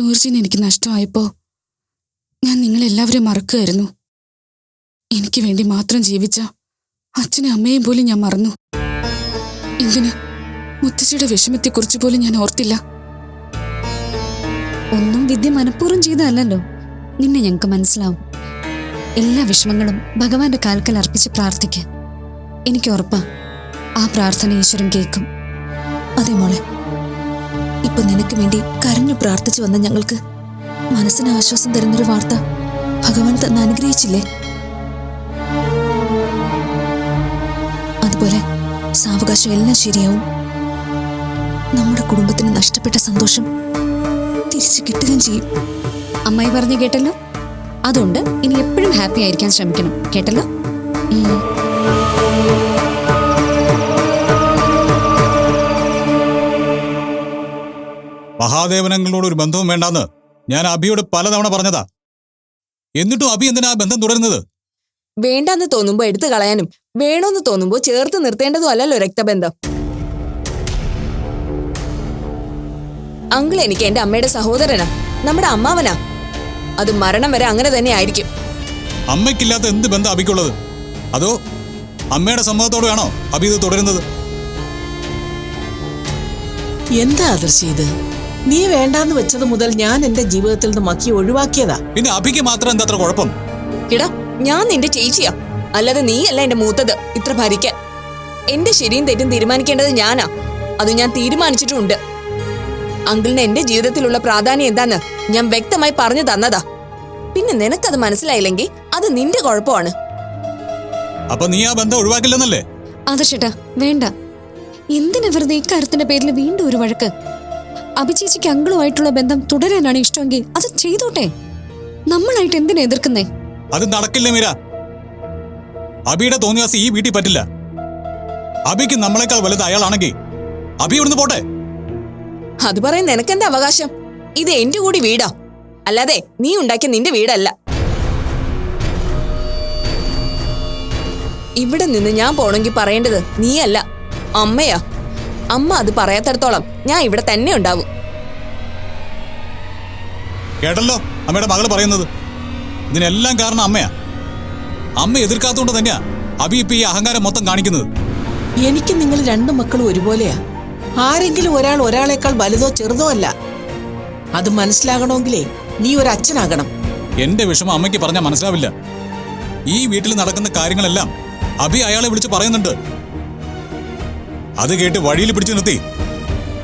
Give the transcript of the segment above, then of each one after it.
സൂർജിനെ എനിക്ക് നഷ്ടമായപ്പോ ഞാൻ നിങ്ങളെല്ലാവരും മറക്കുകയായിരുന്നു. എനിക്ക് വേണ്ടി മാത്രം ജീവിച്ച അച്ഛനും അമ്മയും പോലും ഞാൻ മറന്നു. എന്തിന് മുത്തശ്ശിയുടെ വിഷമത്തെക്കുറിച്ച് പോലും ഞാൻ ഓർത്തില്ല. ഒന്നും വിദ്യ മനഃപൂർവ്വം ചെയ്തതല്ലോ. നിന്നെ ഞങ്ങൾക്ക് മനസ്സിലാവും. എല്ലാ വിഷമങ്ങളും ഭഗവാന്റെ കാൽക്കൽ അർപ്പിച്ച് പ്രാർത്ഥിക്കുക. എനിക്ക് ഉറപ്പാ ആ പ്രാർത്ഥന ഈശ്വരൻ കേൾക്കും. അതെ മോളെ, ഇപ്പൊ നിനക്ക് വേണ്ടി കരഞ്ഞു പ്രാർത്ഥിച്ചു വന്ന ഞങ്ങൾക്ക് മനസ്സിന് ആശ്വാസം തരുന്നൊരു വാർത്ത ഭഗവാൻ തന്നെ അനുഗ്രഹിച്ചില്ലേ? അതുപോലെ സാവകാശം എല്ലാം ശരിയാവും. നമ്മുടെ കുടുംബത്തിന് നഷ്ടപ്പെട്ട സന്തോഷം തിരിച്ചു കിട്ടുകയും ചെയ്യും. അമ്മായി പറഞ്ഞു കേട്ടല്ലോ. അതുകൊണ്ട് ഇനി എപ്പോഴും ഹാപ്പി ആയിരിക്കാൻ ശ്രമിക്കണം, കേട്ടല്ലോ? മഹാദേവനങ്ങളോട് ഒരു ബന്ധവും വേണ്ടാന്ന് ഞാൻ അഭിയോട് പലതവണ പറഞ്ഞതാ. എന്നിട്ടും അഭി എന്തിനാ ബന്ധം തുടരുന്നത്? വേണ്ടാന്ന് തോന്നുമ്പോ എടുത്തു കളയാനും വേണോന്ന് തോന്നുമ്പോ ചേർത്ത് നിർത്തേണ്ടതും അല്ലല്ലോ രക്തബന്ധം. അങ്കിൾ എനിക്ക് എന്റെ അമ്മയുടെ സഹോദരനാ, നമ്മുടെ അമ്മാവനാ. അത് മരണം വരെ അങ്ങനെ തന്നെ ആയിരിക്കും. അമ്മയ്ക്കില്ലാത്ത എന്ത് ബന്ധം അഭിക്കുള്ളത്? അതോ അമ്മയുടെ സമ്മതത്തോടെയാണോ അഭി ഇത് തുടരുന്നത്? എന്താ ആദർശ് ഇത്? നീ വേണ്ടാന്ന് വെച്ചത് മുതൽ ഞാൻ എന്റെ ജീവിതത്തിൽ നിന്ന് മക്കി ഒഴിവാക്കിയതാ. പിന്നെ അഭിക്ക് മാത്രം എന്താ അത്ര കുഴപ്പം? ഇടാ, ഞാൻ നിന്റെ ചേച്ചിയാ, അല്ലാതെ നീയല്ല എന്റെ മൂത്തത് ഇത്ര ഭരിക്കാൻ. എന്റെ ശരിയും തെറ്റും തീരുമാനിക്കേണ്ടത് ഞാനാ. അത് ഞാൻ തീരുമാനിച്ചിട്ടുമുണ്ട്. അങ്കിളിന് എന്റെ ജീവിതത്തിലുള്ള പ്രാധാന്യം എന്താന്ന് ഞാൻ വ്യക്തമായി പറഞ്ഞു തന്നതാ. പിന്നെ നിനക്കത് മനസ്സിലായില്ലെങ്കിൽ അത് നിന്റെ കുഴപ്പമാണ്. അപ്പൊ നീ ആ ബന്ധം ഒഴിവാക്കില്ലെന്നല്ലേ? ആദർശേട്ടാ വേണ്ട. എന്തിനാ വെറുതെ ഇക്കാര്യത്തിന്റെ പേരിൽ വീണ്ടും ഒരു വഴക്ക്? അഭിചേച്ചിക്ക് അങ്കിളുമായിട്ടുള്ള ബന്ധം തുടരാനാണ് ഇഷ്ടമെങ്കിൽ അത് ചെയ്തോട്ടെ. നമ്മളായിട്ട് എന്തിനാ എതിർക്കുന്നേ? അത് നടക്കില്ലേ മീര. അഭിയുടെ തോന്നിയാസം ഈ വീട്ടിൽ പറ്റില്ല. അഭിക്ക് നമ്മളെക്കാൾ വലുത് അയാളാണെങ്കിൽ അഭി ഇവിടുന്ന് പോട്ടെ. അത് പറയാൻ നിനക്കെന്താ അവകാശം? ഇത് എന്റെ കൂടി വീടാ, അല്ലാതെ നീ ഉണ്ടാക്കിയ നിന്റെ വീടല്ല. ഇവിടെ നിന്ന് ഞാൻ പോണെങ്കിൽ പറയേണ്ടത് നീയല്ല, അമ്മയാ. അമ്മ അത് പറയാത്തടത്തോളം ഞാൻ ഇവിടെ തന്നെ ഉണ്ടാവും. കേട്ടല്ലോ അമ്മയുടെ മകള് പറയുന്നത്. ഇതിനെല്ലാം കാരണം അമ്മയാ. അമ്മ എതിർക്കാത്തതുകൊണ്ട് തന്നെയാ അഭി ഇപ്പൊ ഈ അഹങ്കാരം മൊത്തം കാണിക്കുന്നത്. എനിക്ക് നിങ്ങൾ രണ്ടു മക്കളും ഒരുപോലെയാ. ആരെങ്കിലും ഒരാളേക്കാൾ വലുതോ ചെറുതോ അല്ല. അത് മനസ്സിലാകണമെങ്കിലേ നീ ഒരു അച്ഛനാകണം. എന്റെ വിഷമം അമ്മയ്ക്ക് പറഞ്ഞാൽ മനസ്സിലാവില്ല. ഈ വീട്ടിൽ നടക്കുന്ന കാര്യങ്ങളെല്ലാം അഭി അയാളെ വിളിച്ച് പറയുന്നുണ്ട്. അത് കേട്ട് വഴിയിൽ പിടിച്ചു നിർത്തി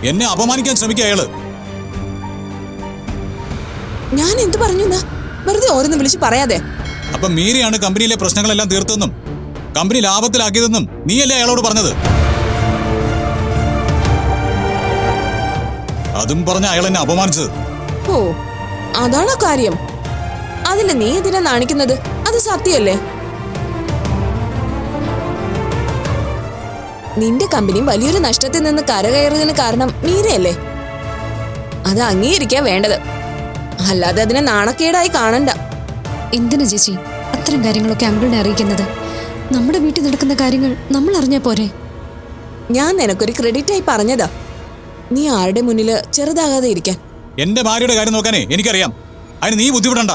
എന്നെ അപമാനിക്കാൻ ശ്രമിക്കുക അയാള്. ഞാൻ എന്ത് പറഞ്ഞു? വെറുതെ ഓരോന്ന് വിളിച്ച് പറയാതെ. അപ്പൊ മീരയാണ് കമ്പനിയിലെ പ്രശ്നങ്ങളെല്ലാം തീർത്തെന്നും കമ്പനി ലാഭത്തിലാക്കിയതെന്നും നീയല്ലേ അയാളോട് പറഞ്ഞത്? അതും പറഞ്ഞ അയാൾ എന്നെ അപമാനിച്ചത്. ഓ, അതാണോ കാര്യം? അതില് നീ ഇതിനെ നാണിക്കുന്നത്? അത് സത്യമല്ലേ? നിന്റെ കമ്പനി വലിയൊരു നഷ്ടത്തിൽ നിന്ന് കരകയറുന്നതിന് കാരണം മീരയല്ലേ? അത് അംഗീകരിക്കാ വേണ്ടത്, അല്ലാതെ അതിനെ നാണക്കേടായി കാണണ്ട. എന്തിനാ ചേച്ചി അത്തരം കാര്യങ്ങളൊക്കെ അങ്കിളിനെ അറിയിക്കുന്നത്? നമ്മുടെ വീട്ടിൽ നടക്കുന്ന കാര്യങ്ങൾ നമ്മൾ അറിഞ്ഞാ പോരെ? ഞാൻ നിനക്കൊരു ക്രെഡിറ്റായി പറഞ്ഞതാ, നീ ആരുടെ മുന്നില് ചെറുതാകാതെ ഇരിക്കാൻ. എന്റെ ഭാര്യയുടെ കാര്യം നോക്കാനേ എനിക്കറിയാം. അതിന് നീ ബുദ്ധിമുട്ടണ്ട.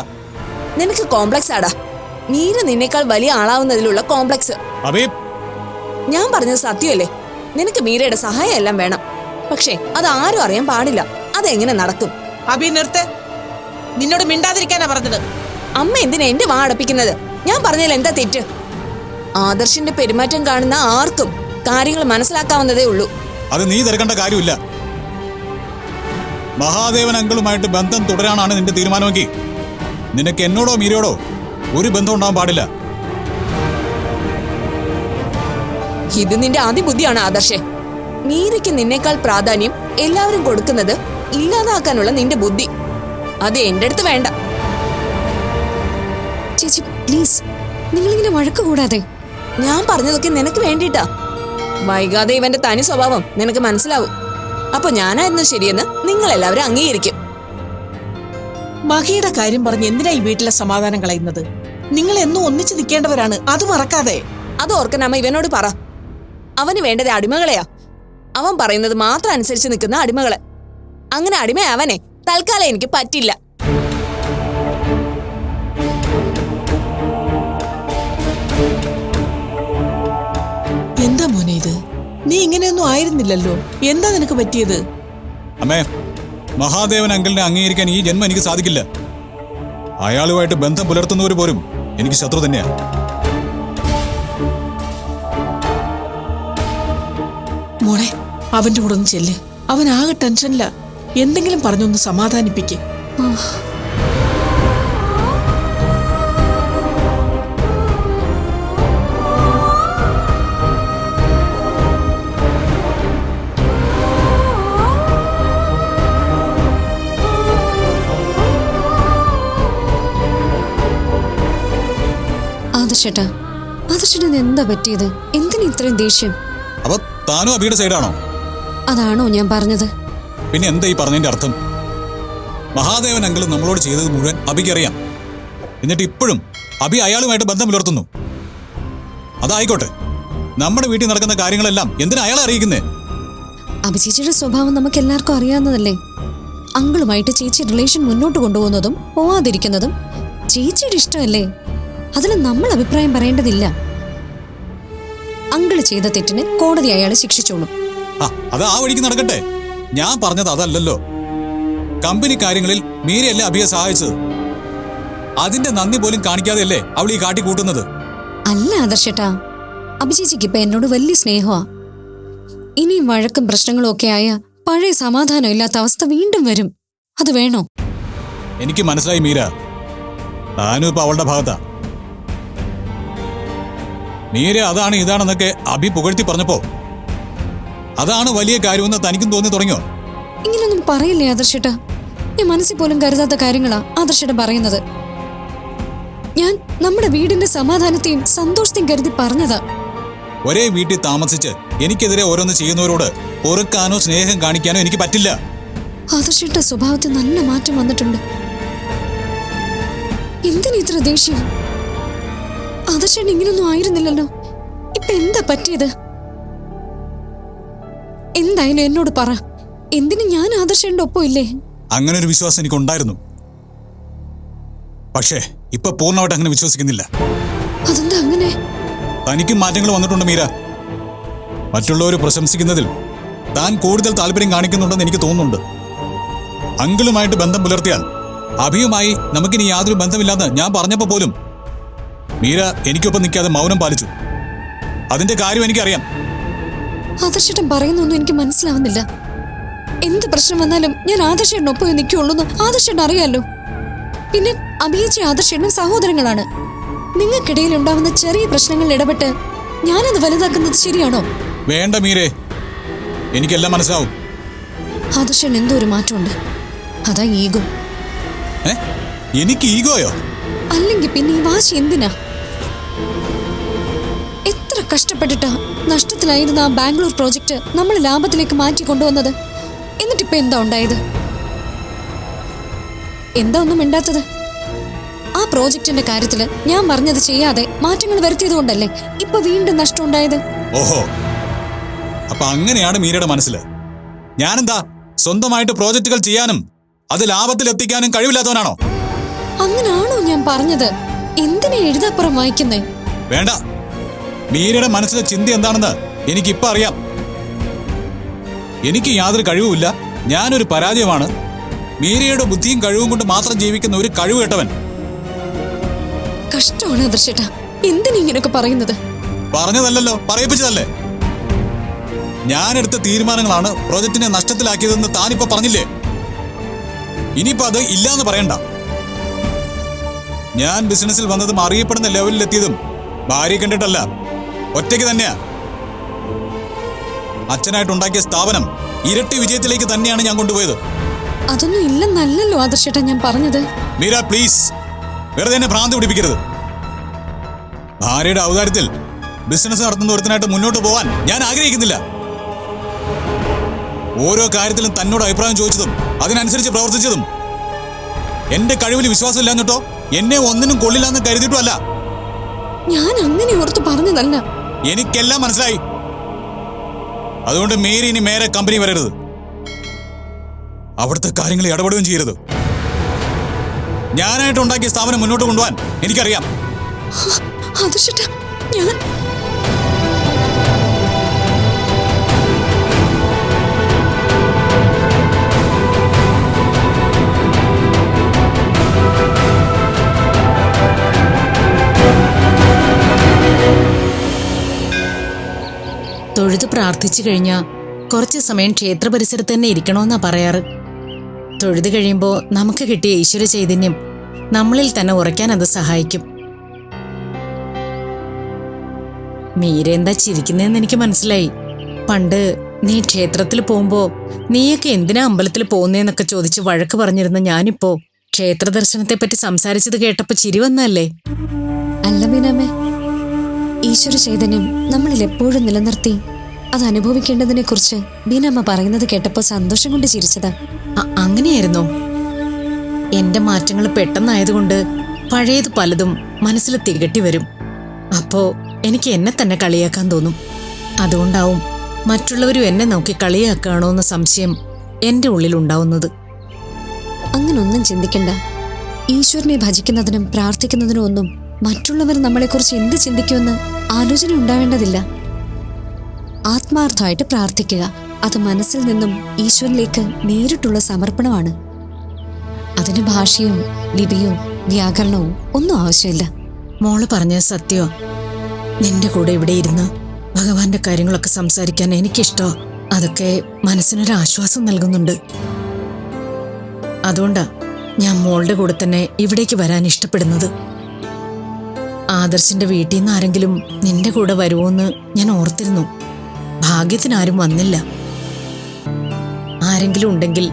നിനക്ക് കോംപ്ലക്സ് ആടാ. മീര നിന്നേക്കാൾ വലിയ ആളാവുന്നതിലുള്ള കോംപ്ലക്സ്. ഞാൻ പറഞ്ഞത് സത്യമല്ലേ? നിനക്ക് മീരയുടെ സഹായം എല്ലാം വേണം, പക്ഷേ അത് ആരും അറിയാൻ പാടില്ല. അതെങ്ങനെ നടക്കും? അഭി നിർത്ത്. നിന്നോട് മിണ്ടാതിരിക്കാനാ പറഞ്ഞത്. അമ്മ എന്തിനാ എന്റെ വാ അടപ്പിക്കുന്നത്? ഞാൻ പറഞ്ഞതിൽ എന്താ തെറ്റ്? ആദർശിന്റെ പെരുമാറ്റം കാണുന്ന ആർക്കും കാര്യങ്ങൾ മനസ്സിലാക്കാവുന്നതേ ഉള്ളൂ. അത് നീ തിരക്കേണ്ട കാര്യമില്ല. മഹാദേവൻ അങ്കിളുമായിട്ട് ബന്ധം തുടരാനാണ് നിന്റെ തീരുമാനമെങ്കിൽ നിനക്ക് എന്നോടോ മീരയോടോ ഒരു ബന്ധം ഉണ്ടാവാൻ പാടില്ല. ഇത് നിന്റെ അതിബുദ്ധിയാണ് ആദർശേ. മീരയ്ക്ക് നിന്നേക്കാൾ പ്രാധാന്യം എല്ലാവരും കൊടുക്കുന്നത് ഇല്ലാതാക്കാനുള്ള നിന്റെ ബുദ്ധി, അത് എന്റെ അടുത്ത് വേണ്ട. ചേച്ചി പ്ലീസ്, നിങ്ങളിങ്ങനെ വഴക്ക് കൂടാതെ. ഞാൻ പറഞ്ഞതൊക്കെ നിനക്ക് വേണ്ടിട്ടാ. വൈകാതെ ഇവന്റെ തനി സ്വഭാവം നിനക്ക് മനസ്സിലാവും. അപ്പൊ ഞാനായിരുന്നു ശരിയെന്ന് നിങ്ങൾ എല്ലാവരും അംഗീകരിക്കും. മഹിയുടെ കാര്യം പറഞ്ഞ് എന്തിനാ ഈ വീട്ടിലെ സമാധാനം കളയുന്നത്? നിങ്ങൾ എന്നും ഒന്നിച്ചു നിൽക്കേണ്ടവരാണ്, അത് മറക്കാതെ. അത് ഓർക്കാൻ അമ്മ ഇവനോട് പറ. അവന് വേണ്ടത് അടിമകളെയാ. അവൻ പറയുന്നത് മാത്രം അനുസരിച്ച് നിൽക്കുന്ന അടിമകളെ. അങ്ങനെ അടിമയാവനെ തൽക്കാലം എനിക്ക് പറ്റില്ല. എന്താ മോനെ ഇത്? നീ ഇങ്ങനെയൊന്നും ആയിരുന്നില്ലല്ലോ. എന്താ നിനക്ക് പറ്റിയത്? അമ്മേ, മഹാദേവൻ അങ്കിളിനെ അംഗീകരിക്കാൻ ഈ ജന്മം എനിക്ക് സാധിക്കില്ല. അയാളുമായിട്ട് ബന്ധം പുലർത്തുന്നവർ പോലും എനിക്ക് ശത്രു തന്നെയാ. മോളെ, അവന്റെ കൂടെ ഒന്ന് ചെല്ല്. അവൻ ആകെ ടെൻഷനില്ല. എന്തെങ്കിലും പറഞ്ഞൊന്ന് സമാധാനിപ്പിക്ക്. ആദർശേട്ടാ, ആദർശേട്ടന് എന്താ പറ്റിയത്? എന്തിനാ ഇത്രയും ദേഷ്യം? അപ്പൊ താനും അബിയുടെ സൈഡാണോ? അതാണോ ഞാൻ പറഞ്ഞത്? പിന്നെ എന്താ ഈ പറഞ്ഞതിന്റെ അർത്ഥം? മഹാദേവൻ അങ്കിൾ നമ്മളോട് ചെയ്തത് മുഴുവൻ അബിക്കറിയാം. എന്നിട്ട് ഇപ്പോഴും അബി അയാളുമായിട്ട് ബന്ധം പുലർത്തുന്നു. അതായിക്കോട്ടെ, നമ്മുടെ വീട്ടിൽ നടക്കുന്ന കാര്യങ്ങളെല്ലാം എന്തിനാ അയാളെ അറിയിക്കുന്നേ? അഭിചേച്ചിയുടെ സ്വഭാവം നമുക്ക് എല്ലാവർക്കും അറിയാവുന്നതല്ലേ. അങ്കിളുമായിട്ട് ചേച്ചി റിലേഷൻ മുന്നോട്ട് കൊണ്ടുപോകുന്നതും പോവാതിരിക്കുന്നതും ചേച്ചിയുടെ ഇഷ്ടമല്ലേ. അതിൽ നമ്മൾ അഭിപ്രായം പറയേണ്ടതില്ല. അങ്കിള് ചെയ്ത തെറ്റിന് കോടതി അയാളെ ശിക്ഷിച്ചോളും. അത് ആ വഴിക്ക് നടക്കട്ടെ. ഞാൻ പറഞ്ഞത് അതല്ലല്ലോ. കമ്പനി കാര്യങ്ങളിൽ മീരയല്ലേ അബിയെ സഹായിച്ചത്. അതിന്റെ നന്ദി പോലും കാണിക്കാതെയല്ലേ അവൾ ഈ കാട്ടിക്കൂട്ടുന്നത്. അല്ല ആദർശേട്ടാ, അഭിചേച്ചിക്ക് ഇപ്പൊ എന്നോട് വലിയ സ്നേഹമാ. ഇനിയും വഴക്കും പ്രശ്നങ്ങളും ഒക്കെ ആയ പഴയ സമാധാനം ഇല്ലാത്ത അവസ്ഥ വീണ്ടും വരും. അത് വേണോ? എനിക്ക് മനസ്സിലായി മീര, താനും ഇപ്പൊ അവളുടെ ഭാഗത്താ. മീര അതാണ് ഇതാണെന്നൊക്കെ അബി പുകഴ്ത്തി പറഞ്ഞപ്പോ അതാണ് വലിയ കാര്യമെന്ന് തനിക്കും തോന്നി തുടങ്ങിയോ? ഇങ്ങനൊന്നും പറയില്ലേ ആദർശേട്ടാ. ഞാൻ മനസ്സിൽ പോലും കരുതാത്ത കാര്യങ്ങളാ ആദർശേട്ടൻ പറയുന്നത്. ഞാൻ നമ്മുടെ വീടിന്റെ സമാധാനത്തെയും സന്തോഷത്തെയും കരുതി പറഞ്ഞതാ. ഒരേ വീട്ടിൽ താമസിച്ച് എനിക്കെതിരെ ഓരോന്ന് ചെയ്യുന്നവരോട് പൊറുക്കാനോ സ്നേഹം കാണിക്കാനോ എനിക്ക് പറ്റില്ല. ആദർശേട്ട സ്വഭാവത്തിൽ നല്ല മാറ്റം വന്നിട്ടുണ്ട്. എന്തിനാ ഇത്ര ദേഷ്യം? ആദർശേട്ടൻ ഇങ്ങനൊന്നും ആയിരുന്നില്ലല്ലോ. ഇപ്പൊ എന്താ പറ്റിയത്? എന്തായാലും എന്നോട് പറ. എന്തിനു ഞാൻ ആദർശേട്ടന്റെ ഒപ്പം ഇല്ലേ? അങ്ങനെ ഒരു വിശ്വാസം എനിക്കുണ്ടായിരുന്നു. പക്ഷേ ഇപ്പൊ പൂർണ്ണമായിട്ട് അങ്ങനെ വിശ്വസിക്കുന്നില്ല. അതെന്താ അങ്ങനെ? തനിക്കും മാറ്റങ്ങൾ വന്നിട്ടുണ്ട് മീര. മറ്റുള്ളവർ പ്രശംസിക്കുന്നതിൽ താൻ കൂടുതൽ താല്പര്യം കാണിക്കുന്നുണ്ടെന്ന് എനിക്ക് തോന്നുന്നുണ്ട്. അങ്കിളുമായിട്ട് ബന്ധം പുലർത്തിയാൽ അഭിയുമായി നമുക്കിനി യാതൊരു ബന്ധമില്ലാന്ന് ഞാൻ പറഞ്ഞപ്പോ പോലും മീര എനിക്കൊപ്പം നിൽക്കാതെ മൗനം പാലിച്ചു. അതിന്റെ കാര്യം എനിക്കറിയാം. ആദർശേട്ടൻ പറയുന്നൊന്നും എനിക്ക് മനസ്സിലാവുന്നില്ല. എന്ത് പ്രശ്നം വന്നാലും ഞാൻ ആദർശേട്ടനൊപ്പം നിൽക്കുള്ളൂ ആദർശേട്ടൻ അറിയാലോ. പിന്നെ അഭിയേച്ചി ആദർശേട്ടനും സഹോദരങ്ങളാണ്. നിങ്ങൾക്കിടയിൽ ഉണ്ടാവുന്ന ചെറിയ പ്രശ്നങ്ങളിൽ ഇടപെട്ട് ഞാനത് വലുതാക്കുന്നത് ശരിയാണോ? വേണ്ട മീരേ, എനിക്കെല്ലാം മനസ്സിലാവും. ആദർശേട്ടൻ എന്തോ ഒരു മാറ്റമുണ്ട്. അതാ ഈഗോ. എനിക്ക് ഈഗോയോ? അല്ലെങ്കിൽ പിന്നെ ഈ വാശി എന്തിനാ? എത്ര കഷ്ടപ്പെട്ടിട്ടാ നഷ്ടത്തിലായിരുന്ന ആ ബാംഗ്ലൂർ പ്രോജക്റ്റ് നമ്മൾ ലാഭത്തിലേക്ക് മാറ്റി കൊണ്ടുവന്നത്. എന്നിട്ടിപ്പോ എന്താ ഉണ്ടായത്? എന്താ ഒന്നും മിണ്ടാത്തത്? ആ പ്രോജക്റ്റിന്റെ കാര്യത്തില് ഞാൻ പറഞ്ഞത് ചെയ്യാതെ മാറ്റങ്ങൾ വരുത്തിയത് കൊണ്ടല്ലേ ഇപ്പൊ വീണ്ടും നഷ്ടം ഉണ്ടായത്. ഓഹോ, അപ്പൊ അങ്ങനെയാണ് മീരയുടെ മനസ്സിൽ. ഞാനെന്താ സ്വന്തമായിട്ട് പ്രോജക്റ്റുകൾ ചെയ്യാനും അത് ലാഭത്തിൽ എത്തിക്കാനും കഴിവില്ലാത്തവനാണോ? അങ്ങനാണോ ഞാൻ പറഞ്ഞത്? എന്തിനാ എഴുതാപ്പുറം വായിക്കുന്നേ? വേണ്ട, മീരയുടെ മനസ്സിലെ ചിന്ത എന്താണെന്ന് എനിക്കിപ്പോ അറിയാം. എനിക്ക് യാതൊരു കഴിവുമില്ല. ഞാനൊരു പരാജയമാണ്. മീരയുടെ ബുദ്ധിയും കഴിവും കൊണ്ട് മാത്രം ജീവിക്കുന്ന ഒരു കഴിവ് കേട്ടവൻ. കഷ്ടമാണ് ആദർശേട്ടാ, എന്തിനാ ഇങ്ങനെയൊക്കെ പറയുന്നത്? പറഞ്ഞതല്ലല്ലോ, പറയിപ്പിച്ചതല്ലേ. ഞാനെടുത്ത തീരുമാനങ്ങളാണ് പ്രോജക്റ്റിനെ നഷ്ടത്തിലാക്കിയതെന്ന് താനിപ്പോ പറഞ്ഞില്ലേ? ഇനിയിപ്പോ അത് ഇല്ലാന്ന് പറയണ്ട. ഞാൻ ബിസിനസ്സിൽ വന്നതും അറിയപ്പെടുന്ന ലെവലിലെത്തിയതും ഭാര്യയെ കണ്ടിട്ടല്ല, ഒറ്റയ്ക്ക് തന്നെയാ. അച്ഛനായിട്ടുണ്ടാക്കിയ സ്ഥാപനം ഇരട്ടി വിജയത്തിലേക്ക് തന്നെയാണ് ഞാൻ കൊണ്ടുപോയത്. അതൊന്നും ഇല്ലെന്നല്ലല്ലോ ആദർശേട്ടാ ഞാൻ പറഞ്ഞത്. മീര പ്ലീസ്, വെറുതെ എന്നെ ഭ്രാന്തി പിടിപ്പിക്കരുത്. ഭാര്യയുടെ ഔദാര്യത്തിൽ ബിസിനസ് നടത്തുന്ന ഒരുത്തനായിട്ട് മുന്നോട്ട് പോകാൻ ഞാൻ ആഗ്രഹിക്കുന്നില്ല. ഓരോ കാര്യത്തിലും തന്നോട് അഭിപ്രായം ചോദിച്ചതും അതിനനുസരിച്ച് പ്രവർത്തിച്ചതും എന്റെ കഴിവിൽ വിശ്വാസമില്ലാഞ്ഞിട്ടോ എന്നെ ഒന്നിനും കൊള്ളില്ലാന്ന് കരുതിയിട്ടും അല്ല. ഞാൻ അങ്ങനെ ഓർത്ത് പറഞ്ഞതല്ല. എനിക്കെല്ലാം മനസ്സിലായി. അതുകൊണ്ട് മേരി ഇനി മേരെ കമ്പനി വരരുത്. അവിടുത്തെ കാര്യങ്ങൾ ഇടപെടുകയും ചെയ്യരുത്. ഞാനായിട്ട് ഉണ്ടാക്കിയ സ്ഥാപനം മുന്നോട്ട് കൊണ്ടുപോകാൻ എനിക്കറിയാം. ആദർശേട്ടാ, ഞാൻ തൊഴുത് പ്രാർത്ഥിച്ചു കഴിഞ്ഞാൽ കുറച്ച് സമയം ക്ഷേത്ര പരിസരത്ത് തന്നെ ഇരിക്കണമെന്നാ പറയാറ്. തൊഴുത് കഴിയുമ്പോൾ നമുക്ക് കിട്ടിയ ഈശ്വര ചൈതന്യം നമ്മളിൽ തന്നെ ഉറയ്ക്കാൻ അത് സഹായിക്കും. മീര എന്താ ചിരിക്കുന്നതെന്ന് എനിക്ക് മനസ്സിലായി. പണ്ട് നീ ക്ഷേത്രത്തിൽ പോകുമ്പോ നീയൊക്കെ എന്തിനാ അമ്പലത്തിൽ പോകുന്നേന്നൊക്കെ ചോദിച്ച് വഴക്ക് പറഞ്ഞിരുന്ന ഞാനിപ്പോ ക്ഷേത്ര ദർശനത്തെ പറ്റി സംസാരിച്ചത് കേട്ടപ്പോ ചിരി വന്നല്ലേ? അല്ല ബീനാമേ, ഈശ്വര ചൈതന്യം നമ്മളിൽ എപ്പോഴും നിലനിർത്തി അത് അനുഭവിക്കേണ്ടതിനെ കുറിച്ച് ബീനാമ്മ പറയുന്നത് കേട്ടപ്പോ സന്തോഷം കൊണ്ട് ചിരിച്ചതാ. അങ്ങനെയായിരുന്നോ? എന്റെ മാറ്റങ്ങൾ പെട്ടെന്നായതുകൊണ്ട് പഴയത് പലതും മനസ്സിൽ തികട്ടി വരും. അപ്പോ എനിക്ക് എന്നെ തന്നെ കളിയാക്കാൻ തോന്നും. അതുകൊണ്ടാവും മറ്റുള്ളവരും എന്നെ നോക്കി കളിയാക്കാണോ എന്ന സംശയം എന്റെ ഉള്ളിൽ ഉണ്ടാവുന്നത്. അങ്ങനൊന്നും ചിന്തിക്കണ്ട. ഈശ്വരനെ ഭജിക്കുന്നതിനും പ്രാർത്ഥിക്കുന്നതിനും ഒന്നും മറ്റുള്ളവർ നമ്മളെക്കുറിച്ച് എന്ത് ചിന്തിക്കുമെന്ന് ആലോചന ഉണ്ടാവേണ്ടതില്ല. ആത്മാർത്ഥമായിട്ട് പ്രാർത്ഥിക്കുക. അത് മനസ്സിൽ നിന്നും ഈശ്വരനിലേക്ക് നേരിട്ടുള്ള സമർപ്പണമാണ്. അതിന് ഭാഷയോ ലിപിയോ വ്യാകരണവും ഒന്നും ആവശ്യമില്ല. മോള് പറഞ്ഞത് സത്യോ? നിന്റെ കൂടെ ഇവിടെ ഇരുന്ന് ഭഗവാന്റെ കാര്യങ്ങളൊക്കെ സംസാരിക്കാൻ എനിക്കിഷ്ടോ. അതൊക്കെ മനസ്സിനൊരു ആശ്വാസം നൽകുന്നുണ്ട്. അതുകൊണ്ടാ ഞാൻ മോളുടെ കൂടെ തന്നെ ഇവിടേക്ക് വരാൻ ഇഷ്ടപ്പെടുന്നത്. ആദർശിന്റെ വീട്ടിൽ നിന്ന് ആരെങ്കിലും നിന്റെ കൂടെ വരുമോന്ന് ഞാൻ ഓർത്തിരുന്നു. ഭാഗ്യത്തിനാരും വന്നില്ല. ആരെങ്കിലും ഉണ്ടെങ്കിൽ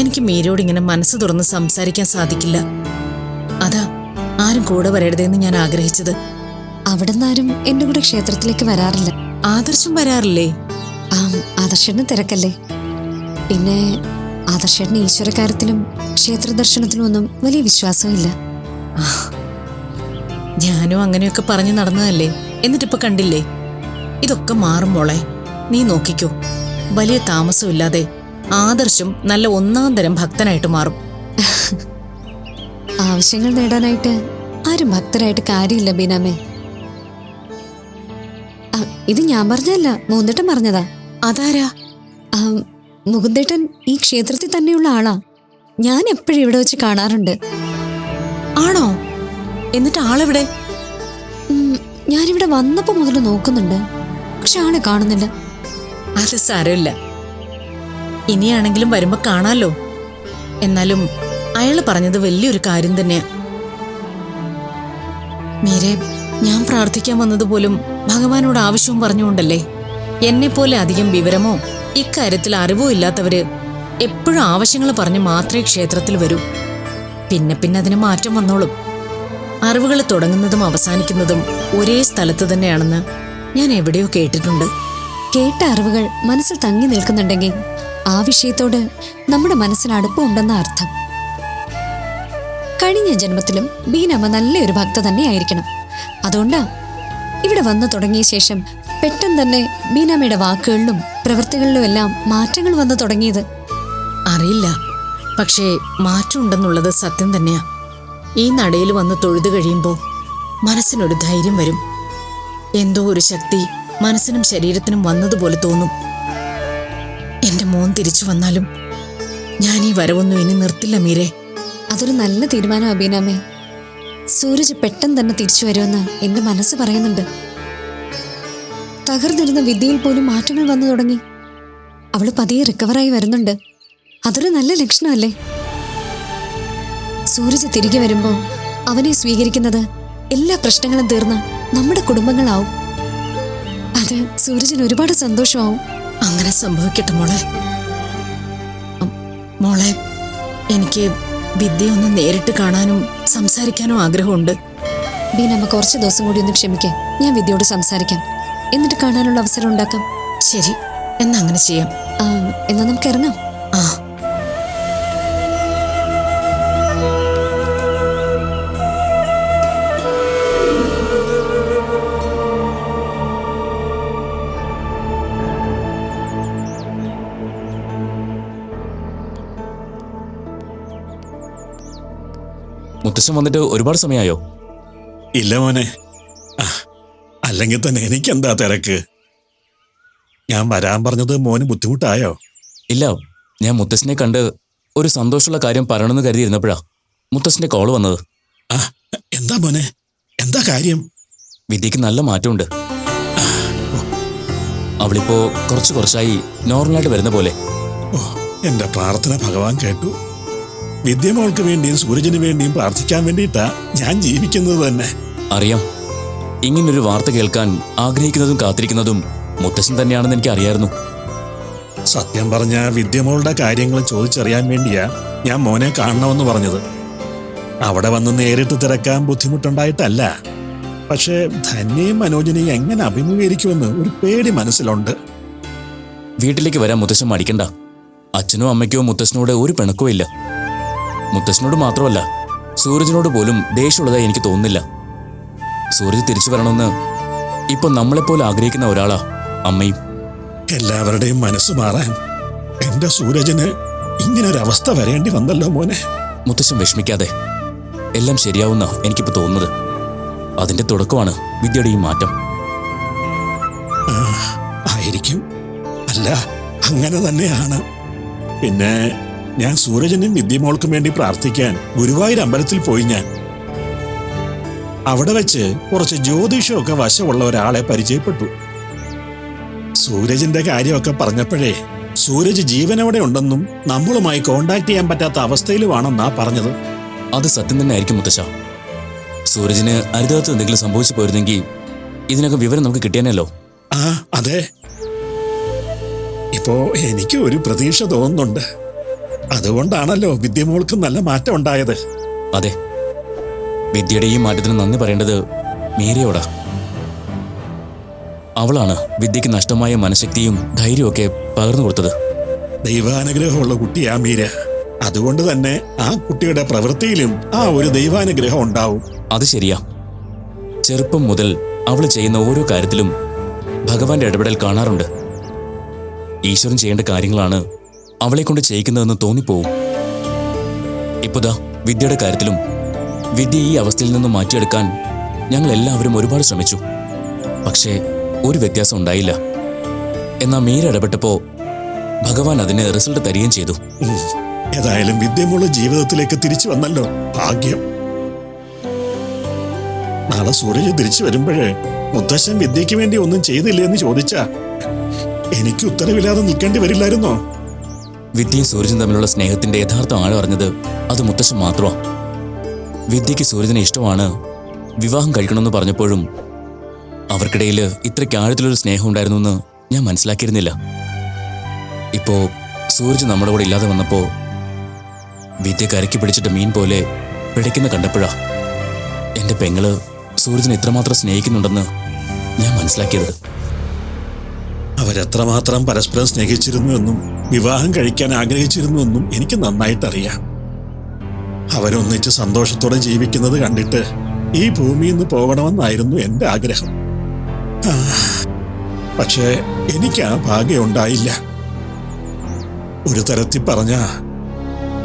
എനിക്ക് മീരയോട് ഇങ്ങനെ മനസ്സ് തുറന്ന് സംസാരിക്കാൻ സാധിക്കില്ല. അതാ ആരും കൂടെ വരരുതെന്ന് ഞാൻ ആഗ്രഹിച്ചത്. അവിടെ നിന്നാരും എന്റെ കൂടെ ക്ഷേത്രത്തിലേക്ക് വരാറില്ല. ആദർശം വരാറില്ലേ? ആദർശേട്ടന് തിരക്കല്ലേ. പിന്നെ ആദർശേട്ടന് ഈശ്വരകാര്യത്തിലും ക്ഷേത്ര ദർശനത്തിലും ഒന്നും വലിയ വിശ്വാസമില്ല. ഞാനും അങ്ങനെയൊക്കെ പറഞ്ഞു നടന്നതല്ലേ. എന്നിട്ടിപ്പൊ കണ്ടില്ലേ? ഇതൊക്കെ മാറും മോളെ, നീ നോക്കിക്കോ. വലിയ താമസമില്ലാതെ ആദർശം നല്ല ഒന്നാം തരം ഭക്തനായിട്ട് മാറും. ആവശ്യങ്ങൾ നേടാനായിട്ട് ആരും ഭക്തരായിട്ട് കാര്യമില്ല ബീനാമേ. ഇത് ഞാൻ പറഞ്ഞല്ല, മുകുന്ദേട്ടൻ പറഞ്ഞതാ. അതാരാ? മുകുന്ദേട്ടൻ ഈ ക്ഷേത്രത്തിൽ തന്നെയുള്ള ആളാ. ഞാൻ എപ്പോഴും ഇവിടെ വെച്ച് കാണാറുണ്ട്. ആണോ? എന്നിട്ട് ആളെവിടെ? ഞാനിവിടെ വന്നപ്പോ മുതൽ നോക്കുന്നുണ്ട്, പക്ഷെ ആളെ കാണുന്നില്ല. അത് സാരമില്ല, ഇനിയാണെങ്കിലും വരുമ്പോ കാണാലോ. എന്നാലും അയാള് പറഞ്ഞത് വലിയൊരു കാര്യം തന്നെയാ. മീരെ, ഞാൻ പ്രാർത്ഥിക്കാൻ വന്നതുപോലും ഭഗവാനോട് ആവശ്യവും പറഞ്ഞുകൊണ്ടല്ലേ. എന്നെപ്പോലെ അധികം വിവരമോ ഇക്കാര്യത്തിൽ അറിവോ ഇല്ലാത്തവര് എപ്പോഴും ആവശ്യങ്ങൾ പറഞ്ഞ് മാത്രമേ ക്ഷേത്രത്തിൽ വരൂ. പിന്നെ പിന്നെ അതിന് മാറ്റം വന്നോളും. അറിവുകൾ തുടങ്ങുന്നതും അവസാനിക്കുന്നതും ഒരേ സ്ഥലത്ത് തന്നെയാണെന്ന് ഞാൻ എവിടെയോ കേട്ടിട്ടുണ്ട്. കേട്ട അറിവുകൾ മനസ്സിൽ തങ്ങി നിൽക്കുന്നുണ്ടെങ്കിൽ ആ വിഷയത്തോട് നമ്മുടെ മനസ്സിന് അടുപ്പമുണ്ടെന്ന അർത്ഥം. കഴിഞ്ഞ ജന്മത്തിലും ബീനാമ്മ നല്ലൊരു ഭക്ത തന്നെയായിരിക്കണം. അതുകൊണ്ടാ ഇവിടെ വന്നു തുടങ്ങിയ ശേഷം പെട്ടെന്ന് തന്നെ ബീനാമ്മയുടെ വാക്കുകളിലും പ്രവൃത്തികളിലും എല്ലാം മാറ്റങ്ങൾ വന്നു തുടങ്ങിയത്. അറിയില്ല, പക്ഷേ മാറ്റമുണ്ടെന്നുള്ളത് സത്യം തന്നെയാ. ഈ നടയിൽ വന്ന് തൊഴുതു കഴിയുമ്പോൾ മനസ്സിനൊരു ധൈര്യം വരും. എന്തോ ഒരു ശക്തി മനസ്സിനും ശരീരത്തിനും വന്നതുപോലെ തോന്നും. എന്റെ മോൻ തിരിച്ചു വന്നാലും ഞാൻ ഈ വരവൊന്നും ഇനി നിർത്തില്ല മീരെ. അതൊരു നല്ല തീരുമാനം അബീനാമേ. സൂരജ് പെട്ടെന്ന് തന്നെ തിരിച്ചു വരുമെന്ന് എന്റെ മനസ്സ് പറയുന്നുണ്ട്. തകർന്നിരുന്ന വിദ്യയിൽ പോലും മാറ്റങ്ങൾ വന്നു തുടങ്ങി. അവള് പതിയെ റിക്കവറായി വരുന്നുണ്ട്. അതൊരു നല്ല ലക്ഷണമല്ലേ? സൂരജ് തിരികെ വരുമ്പോ അവനെ സ്വീകരിക്കുന്നത് എല്ലാ പ്രശ്നങ്ങളും തീർന്ന നമ്മുടെ കുടുംബങ്ങളാവും. അത് സൂരജിന് ഒരുപാട് സന്തോഷമാവും. അങ്ങനെ സംഭവിക്കട്ടെ മോളെ. മോളെ, എനിക്ക് വിദ്യയൊന്ന് നേരിട്ട് കാണാനും സംസാരിക്കാനും ആഗ്രഹമുണ്ട്. ബീനമ്മ കുറച്ച് ദിവസം കൂടി ഒന്ന് ക്ഷമിക്കാം. ഞാൻ വിദ്യയോട് സംസാരിക്കാം, എന്നിട്ട് കാണാനുള്ള അവസരം ഉണ്ടാക്കാം. ശരി, എന്നാ അങ്ങനെ ചെയ്യാം. എന്നാ നമുക്ക് ഇറങ്ങാം. ആ, മുത്തശ്ശൻ വന്നിട്ട് ഒരുപാട് സമയമായോ? ഇല്ല മോനെ. അല്ലെങ്കിൽ തന്നെ എനിക്കെന്താ തിരക്ക്? ഞാൻ വരാൻ പറഞ്ഞത് മോന് ബുദ്ധിമുട്ടായോ? ഇല്ല, ഞാൻ മുത്തശ്ശനെ കണ്ട് ഒരു സന്തോഷമുള്ള കാര്യം പറയണമെന്ന് കരുതിയിരുന്നപ്പോഴാ മുത്തശ്ശന്റെ കോള് വന്നത്. എന്താ മോനെ, എന്താ കാര്യം? വിദ്യക്ക് നല്ല മാറ്റമുണ്ട്. അവളിപ്പോ കുറച്ചായി നോർമലായിട്ട് വരുന്ന പോലെ. എന്റെ പ്രാർത്ഥന ഭഗവാൻ കേട്ടു. വിദ്യമോൾക്ക് വേണ്ടിയും സൂരജിന് വേണ്ടിയും പ്രാർത്ഥിക്കാൻ വേണ്ടിയിട്ടാ ഞാൻ ജീവിക്കുന്നത് തന്നെ. അറിയാം, ഇങ്ങനൊരു വാർത്ത കേൾക്കാൻ ആഗ്രഹിക്കുന്നതും കാത്തിരിക്കുന്നതും മുത്തശ്ശൻ തന്നെയാണെന്ന് എനിക്ക് അറിയായിരുന്നു. സത്യം പറഞ്ഞ വിദ്യമോളുടെ കാര്യങ്ങൾ ചോദിച്ചറിയാൻ വേണ്ടിയാ ഞാൻ മോനെ കാണണമെന്ന് പറഞ്ഞത്. അവിടെ വന്ന് നേരിട്ട് തിരക്കാൻ ബുദ്ധിമുട്ടുണ്ടായിട്ടല്ല. പക്ഷേ ധന്യയും മനോജിനെയും എങ്ങനെ അഭിമുഖീകരിക്കുമെന്ന് ഒരു പേടി മനസ്സിലുണ്ട്. വീട്ടിലേക്ക് വരാൻ മുത്തശ്ശൻ മടിക്കണ്ട. അച്ഛനോ അമ്മയ്ക്കോ മുത്തശ്ശനോട് ഒരു പിണക്കോ ഇല്ല. മുത്തശ്ശനോട് മാത്രമല്ല, സൂരജിനോട് പോലും ദേഷ്യമുള്ളതായി എനിക്ക് തോന്നുന്നില്ല. സൂരജ് തിരിച്ചു വരണമെന്ന് ഇപ്പൊ നമ്മളെപ്പോലെ ആഗ്രഹിക്കുന്ന ഒരാളാ അമ്മയും. എല്ലാവരുടെയും മനസ്സ് മാറാൻ എന്റെ സൂരജിന് ഇങ്ങനൊരവസ്ഥ വരേണ്ടി വന്നല്ലോ മോനെ. മുത്തശ്ശൻ വിഷമിക്കാതെ, എല്ലാം ശരിയാവുന്ന എനിക്കിപ്പോ തോന്നുന്നത്. അതിന്റെ തുടക്കമാണ് വിദ്യയുടെ ഈ മാറ്റം. ആയിരിക്കും. അല്ല, അങ്ങനെ തന്നെയാണ്. പിന്നെ ഞാൻ സൂരജനും വിദ്യമോൾക്കും വേണ്ടി പ്രാർത്ഥിക്കാൻ ഗുരുവായൂർ അമ്പലത്തിൽ പോയി. ഞാൻ അവിടെ വെച്ച് കുറച്ച് ജ്യോതിഷമൊക്കെ വശമുള്ള ഒരാളെ പരിചയപ്പെട്ടു. സൂരജിന്റെ കാര്യമൊക്കെ പറഞ്ഞപ്പോഴേ സൂരജ് ജീവനോടെ ഉണ്ടെന്നും നമ്മളുമായി കോണ്ടാക്ട് ചെയ്യാൻ പറ്റാത്ത അവസ്ഥയിലുമാണെന്നാ പറഞ്ഞത്. അത് സത്യം തന്നെ ആയിരിക്കും മുത്തശ്ശ. സൂരജിന് അരുതാത്ത എന്തെങ്കിലും സംഭവിച്ചു പോയിരുന്നെങ്കിൽ ഇതിനൊക്കെ വിവരം നമുക്ക് കിട്ടിയാനല്ലോ. അതെ. ഇപ്പോ എനിക്ക് ഒരു പ്രതീക്ഷ തോന്നുന്നുണ്ട്. അതുകൊണ്ടാണല്ലോ വിദ്യമോൾക്ക് നല്ല മാറ്റം ഉണ്ടായത്. അതെ, വിദ്യയുടെ ഈ മാറ്റത്തിന് നന്ദി പറയേണ്ടത് മീരയോടാ. അവളാണ് വിദ്യക്ക് നഷ്ടമായ മനഃശക്തിയും ധൈര്യമൊക്കെ പകർന്നു കൊടുത്തത്. ദൈവാനുഗ്രഹമുള്ള കുട്ടിയാ മീര. അതുകൊണ്ട് തന്നെ ആ കുട്ടിയുടെ പ്രവൃത്തിയിലും ആ ഒരു ദൈവാനുഗ്രഹം ഉണ്ടാവും. അത് ശരിയാ. ചെറുപ്പം മുതൽ അവൾ ചെയ്യുന്ന ഓരോ കാര്യത്തിലും ഭഗവാന്റെ ഇടപെടൽ കാണാറുണ്ട്. ഈശ്വരൻ ചെയ്യേണ്ട കാര്യങ്ങളാണ് അവളെ കൊണ്ട് ചെയ്യിക്കുന്നതെന്ന് തോന്നിപ്പോവും. ഇപ്പതാ വിദ്യയുടെ കാര്യത്തിലും വിദ്യ ഈ അവസ്ഥയിൽ നിന്ന് മാറ്റിയെടുക്കാൻ ഞങ്ങൾ എല്ലാവരും ഒരുപാട് ശ്രമിച്ചു. പക്ഷേ ഒരു വ്യത്യാസം ഉണ്ടായില്ല. എന്നാൽ മീര ഇടപെട്ടപ്പോ ഭഗവാൻ അതിന് റിസൾട്ട് തരികയും ചെയ്തു. ഏതായാലും വിദ്യമോള് ജീവിതത്തിലേക്ക് തിരിച്ചു വന്നല്ലോ, ഭാഗ്യം. നാളെ സൂരജ് തിരിച്ചു വരുമ്പോഴേ മുത്തശ്ശൻ വിദ്യക്ക് വേണ്ടി ഒന്നും ചെയ്തില്ലേ എന്ന് ചോദിച്ചാ എനിക്ക് ഉത്തരവില്ലാതെ നിൽക്കേണ്ടി വരില്ലായിരുന്നോ? വിദ്യയും സൂരജും തമ്മിലുള്ള സ്നേഹത്തിന്റെ യഥാർത്ഥ ആഴം അറിഞ്ഞത് അത് മുത്തശ്ശൻ മാത്രമാ. വിദ്യക്ക് സൂരജിനെ ഇഷ്ടമാണ്, വിവാഹം കഴിക്കണമെന്ന് പറഞ്ഞപ്പോഴും അവർക്കിടയിൽ ഇത്രയ്ക്ക് ആഴത്തിലൊരു സ്നേഹം ഉണ്ടായിരുന്നു എന്ന് ഞാൻ മനസ്സിലാക്കിയിരുന്നില്ല. ഇപ്പോ സൂരജ് നമ്മുടെ കൂടെ ഇല്ലാതെ വന്നപ്പോ വിദ്യ കരക്കി പിടിച്ചിട്ട് മീൻ പോലെ പിടയ്ക്കുന്ന കണ്ടപ്പോഴാ എന്റെ പെങ്ങള് സൂരജിനെ ഇത്രമാത്രം സ്നേഹിക്കുന്നുണ്ടെന്ന് ഞാൻ മനസ്സിലാക്കിയത്. അവരെത്രമാത്രം പരസ്പരം സ്നേഹിച്ചിരുന്നുവെന്നും വിവാഹം കഴിക്കാൻ ആഗ്രഹിച്ചിരുന്നുവെന്നും എനിക്ക് നന്നായിട്ടറിയാം. അവരൊന്നിച്ച് സന്തോഷത്തോടെ ജീവിക്കുന്നത് കണ്ടിട്ട് ഈ ഭൂമിയിൽ നിന്ന് പോകണമെന്നായിരുന്നു എൻ്റെ ആഗ്രഹം. പക്ഷേ എനിക്ക് ആ ഭാഗ്യം ഉണ്ടായില്ല. ഒരു തരത്തിൽ പറഞ്ഞ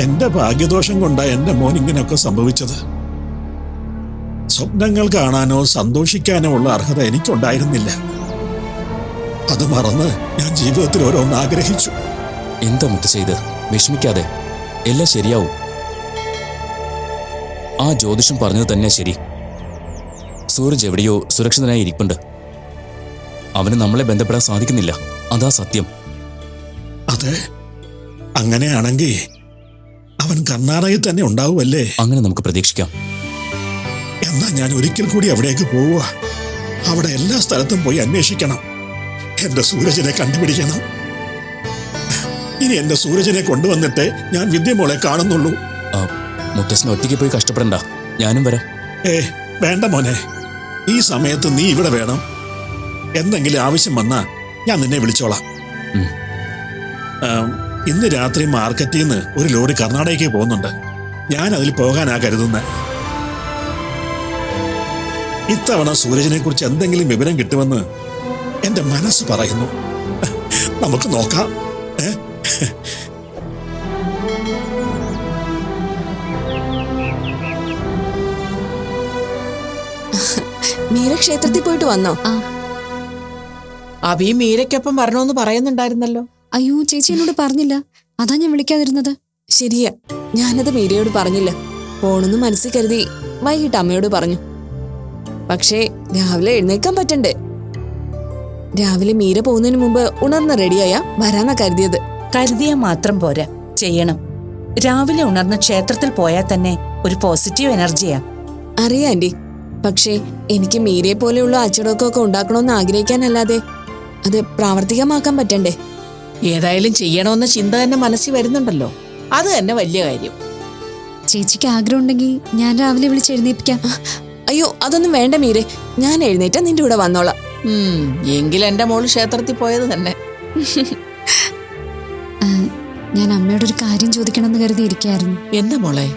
എന്റെ ഭാഗ്യദോഷം കൊണ്ടാ എന്റെ മോൻ ഇങ്ങനെയൊക്കെ സംഭവിച്ചത്. സ്വപ്നങ്ങൾ കാണാനോ സന്തോഷിക്കാനോ ഉള്ള അർഹത എനിക്കുണ്ടായിരുന്നില്ല. അത് മറന്ന് ഞാൻ ജീവിതത്തിൽ ഓരോന്ന് ആഗ്രഹിച്ചു. എന്താ മുത്ത് ചെയ്ത്? വിഷമിക്കാതെ, എല്ലാം ശരിയാവും. ആ ജ്യോതിഷം പറഞ്ഞത് തന്നെ ശരി. സൂരജ് എവിടെയോ സുരക്ഷിതനായി ഇരിപ്പുണ്ട്. അവന് നമ്മളെ ബന്ധപ്പെടാൻ സാധിക്കുന്നില്ല, അതാ സത്യം. അതെ, അങ്ങനെയാണെങ്കിൽ അവൻ കർണാടകയിൽ തന്നെ ഉണ്ടാവുമല്ലേ? അങ്ങനെ നമുക്ക് പ്രതീക്ഷിക്കാം. എന്നാ ഞാൻ ഒരിക്കൽ കൂടി അവിടേക്ക് പോവുക. അവിടെ എല്ലാ സ്ഥലത്തും പോയി അന്വേഷിക്കണം. എന്റെ സൂരജിനെ കണ്ടുപിടിക്കണം. ഇനി എന്റെ സൂരജിനെ കൊണ്ടുവന്നിട്ട് ഞാൻ വിദ്യമോളെ കാണുന്നുള്ളൂ. മുത്തശ്ശന് ഒറ്റയ്ക്ക് പോയി കഷ്ടപ്പെടണ്ട, ഞാനും വരാം. വേണ്ട മോനെ, ഈ സമയത്ത് നീ ഇവിടെ വേണം. എന്തെങ്കിലും ആവശ്യം വന്നാ ഞാൻ നിന്നെ വിളിച്ചോളാം. ഇന്ന് രാത്രി മാർക്കറ്റിൽ നിന്ന് ഒരു ലോറി കർണാടകയ്ക്ക് പോകുന്നുണ്ട്. ഞാൻ അതിൽ പോകാനാ കരുതുന്നത്. ഇത്തവണ സൂരജിനെ കുറിച്ച് എന്തെങ്കിലും വിവരം കിട്ടുമെന്ന് എന്റെ മനസ്സ് പറയുന്നു. നമുക്ക് നോക്കാം. മീര ക്ഷേത്രത്തിൽ പോയിട്ട് വന്നോ? അഭി മീരയ്ക്കൊപ്പം വരണമെന്ന് പറയുന്നുണ്ടായിരുന്നല്ലോ. അയ്യോ ചേച്ചി എന്നോട് പറഞ്ഞില്ല, അതാ ഞാൻ വിളിക്കാതിരുന്നത്. ശരിയാ, ഞാനത് മീരയോട് പറഞ്ഞില്ല. പോണെന്ന് മനസ്സിൽ കരുതി വൈകിട്ട് അമ്മയോട് പറഞ്ഞു. പക്ഷേ രാവിലെ എഴുന്നേൽക്കാൻ പറ്റണ്ടേ? രാവിലെ മീര പോകുന്നതിന് മുമ്പ് ഉണർന്ന് റെഡിയായ വരാന്നാ കരുതിയത്. കരുതിയാ മാത്രം പോരാ, ചെയ്യണം. രാവിലെ ഉണർന്ന് ക്ഷേത്രത്തിൽ പോയാൽ തന്നെ ഒരു പോസിറ്റീവ് എനർജിയാ. അറിയാം ആന്റി, പക്ഷേ എനിക്ക് മീരയെ പോലെയുള്ള അച്ചടക്കമൊക്കെ ഉണ്ടാക്കണമെന്ന് ആഗ്രഹിക്കാനല്ലാതെ അത് പ്രാവർത്തികമാക്കാൻ പറ്റണ്ടേ? ഏതായാലും ചെയ്യണമെന്ന ചിന്ത തന്നെ മനസ്സിൽ വരുന്നുണ്ടല്ലോ, അത് തന്നെ വലിയ കാര്യം. ചേച്ചിക്ക് ആഗ്രഹം ഉണ്ടെങ്കിൽ ഞാൻ രാവിലെ വിളിച്ച് എഴുന്നേൽപ്പിക്കാം. അയ്യോ അതൊന്നും വേണ്ട മീരെ, ഞാൻ എഴുന്നേറ്റാ നിന്റെ കൂടെ വന്നോളാം. എങ്കിൽ എന്റെ മോള് ക്ഷേത്രത്തിൽ പോയത് തന്നെ. ഞാൻ അമ്മയോടൊരു കാര്യം ചോദിക്കണമെന്ന് കരുതി ഇരിക്കായിരുന്നു. എന്താ മോളെ?